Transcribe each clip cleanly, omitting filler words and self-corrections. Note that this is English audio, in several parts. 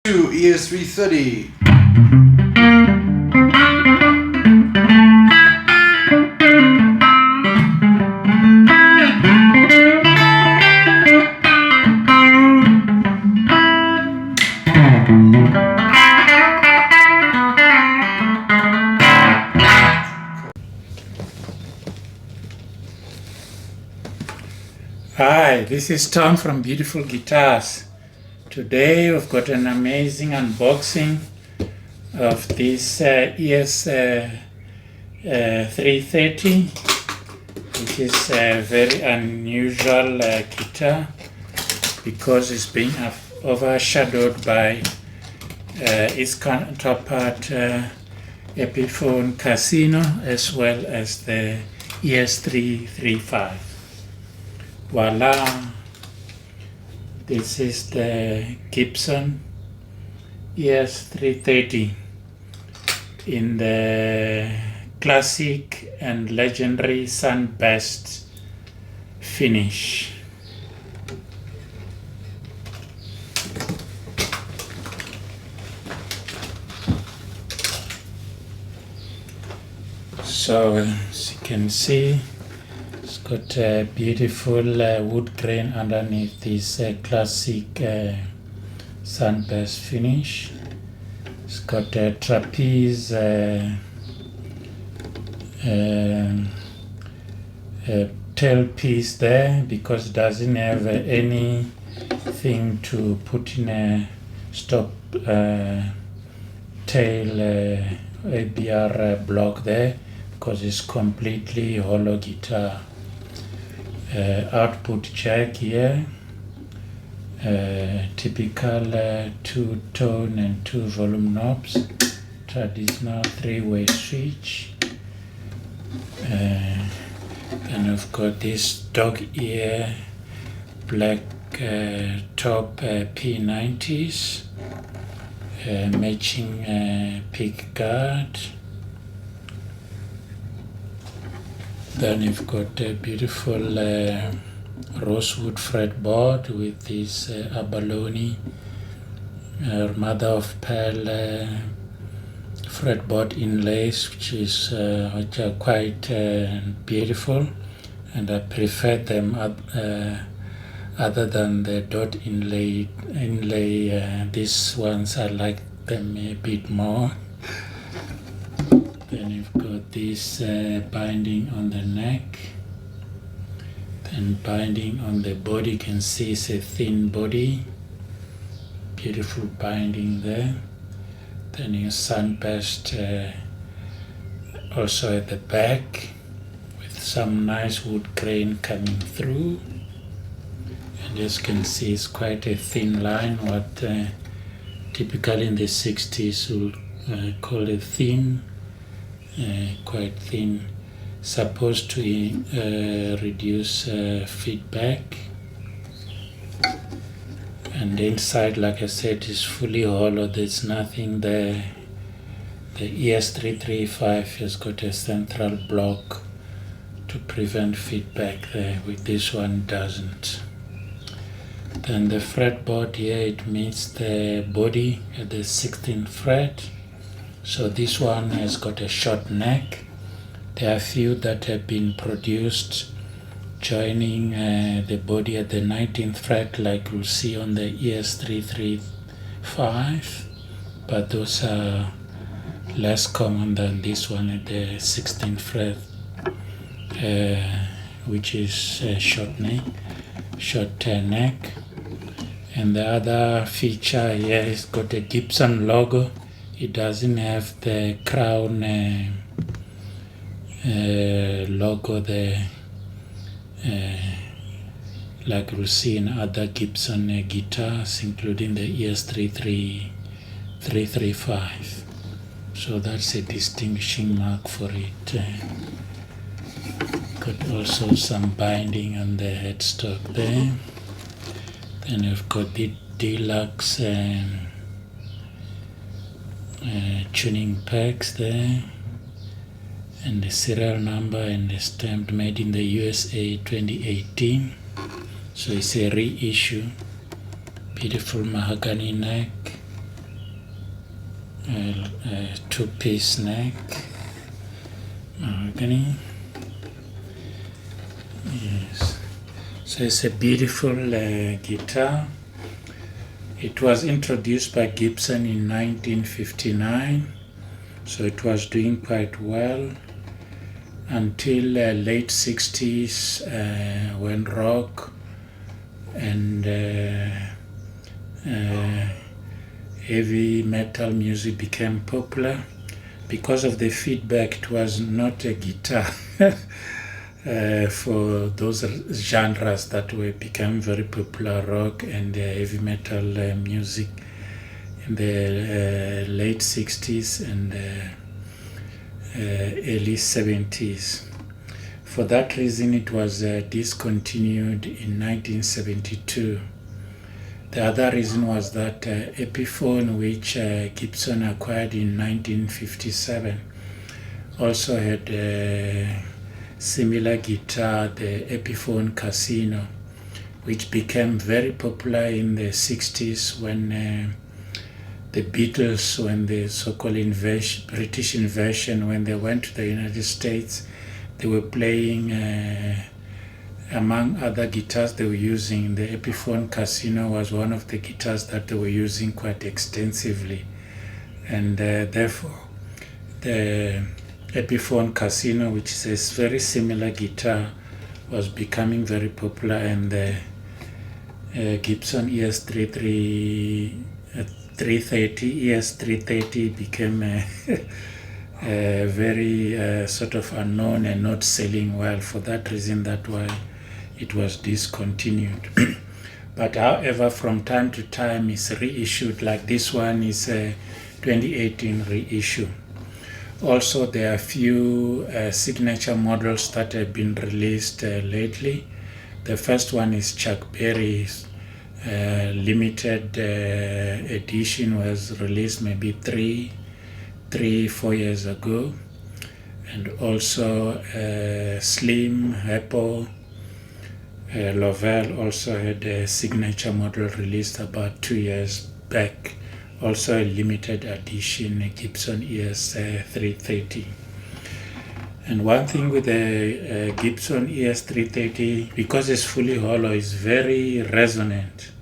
ES330. Hi, this is Tom from Beautiful Guitars. Today we've got an amazing unboxing of this ES330, which is a very unusual guitar because it's being overshadowed by its counterpart Epiphone Casino, as well as the ES335. Voila! This is the Gibson ES330 in the classic and legendary sunburst finish. So as you can see, it's got a beautiful wood grain underneath this classic sunburst finish. It's got a trapeze tailpiece there because it doesn't have anything to put in a stop tail ABR block there, because it's completely hollow guitar. Output jack here, typical 2-tone and 2-volume knobs, traditional 3-way switch. Then I've got this dog ear black top P90s, matching pick guard. Then you've got a beautiful rosewood fretboard with this abalone mother of pearl fretboard inlays, which are quite beautiful, and I prefer them other than the dot inlay. These ones I like them a bit more. Then you've got this binding on the neck, then binding on the body. You can see it's a thin body, beautiful binding there. Then your sunburst also at the back with some nice wood grain coming through. And as you can see, it's quite a thin line, what typically in the 60s we'll call a thin. Quite thin, supposed to reduce feedback. And the inside, like I said, is fully hollow. There's nothing there. The ES335 has got a central block to prevent feedback there, with this one doesn't. Then the fretboard here, it meets the body at the 16th fret. So this one has got a short neck. There are a few that have been produced joining the body at the 19th fret, like you'll see on the ES335, but those are less common than this one at the 16th fret, which is a short neck. And the other feature here is got a Gibson logo. It doesn't have the crown logo there, like you'll see in other Gibson guitars, including the ES335. So that's a distinguishing mark for it. Got also some binding on the headstock there. Then you've got the deluxe tuning packs there, and the serial number and the stamped made in the USA 2018. So it's a reissue. Beautiful mahogany neck, a two-piece neck, mahogany. Yes, so it's a beautiful guitar. It was introduced by Gibson in 1959, so it was doing quite well until late 60s when rock and heavy metal music became popular. Because of the feedback, it was not a guitar for those genres that were become very popular, rock and heavy metal music in the late 60s and early 70s. For that reason, it was discontinued in 1972. The other reason was that Epiphone, which Gibson acquired in 1957, also had a similar guitar, the Epiphone Casino, which became very popular in the 60s when the Beatles, when the so-called British invasion, when they went to the United States, they were playing, among other guitars they were using, the Epiphone Casino was one of the guitars that they were using quite extensively. And therefore, the Epiphone Casino, which is a very similar guitar, was becoming very popular, and the Gibson ES330 became a very sort of unknown and not selling well. For that reason, that's why it was discontinued. But however, from time to time it's reissued, like this one is a 2018 reissue. Also, there are a few signature models that have been released lately. The first one is Chuck Berry's limited edition, was released maybe 3-4 years ago. And also Slim, Apple, Lovell also had a signature model released about 2 years back. Also a limited edition Gibson ES330. And one thing with the Gibson ES330, because it's fully hollow, it's very resonant.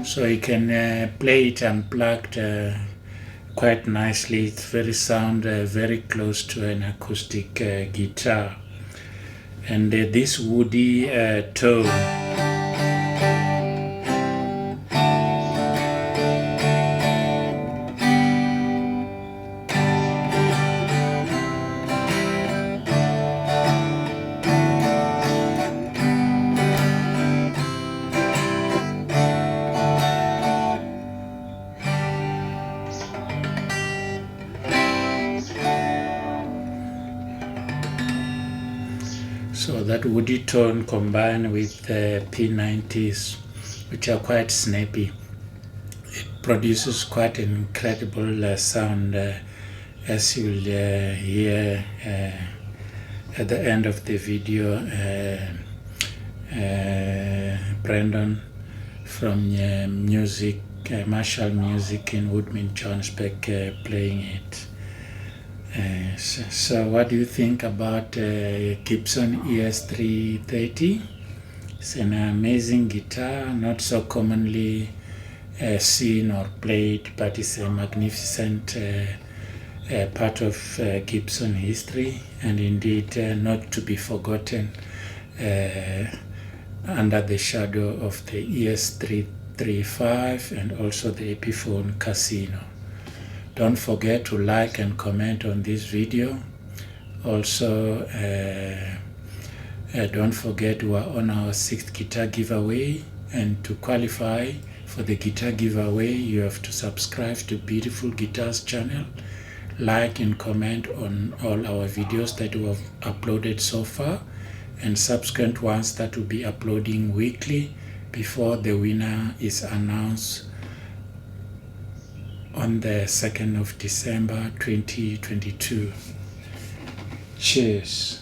So you can play it unplugged quite nicely. It's very very close to an acoustic guitar. And this woody tone, so that woody tone combined with the P90s, which are quite snappy, it produces quite an incredible sound, as you'll hear at the end of the video. Brandon from Marshall Music in Woodman, Johannesburg, playing it. So what do you think about Gibson ES330? It's an amazing guitar, not so commonly seen or played, but it's a magnificent part of Gibson history, and indeed not to be forgotten under the shadow of the ES335 and also the Epiphone Casino. Don't forget to like and comment on this video. Also, don't forget we are on our 6th guitar giveaway, and to qualify for the guitar giveaway you have to subscribe to Beautiful Guitars channel, like and comment on all our videos that we have uploaded so far, and subsequent ones that will be uploading weekly before the winner is announced on the 2nd of December 2022. Cheers.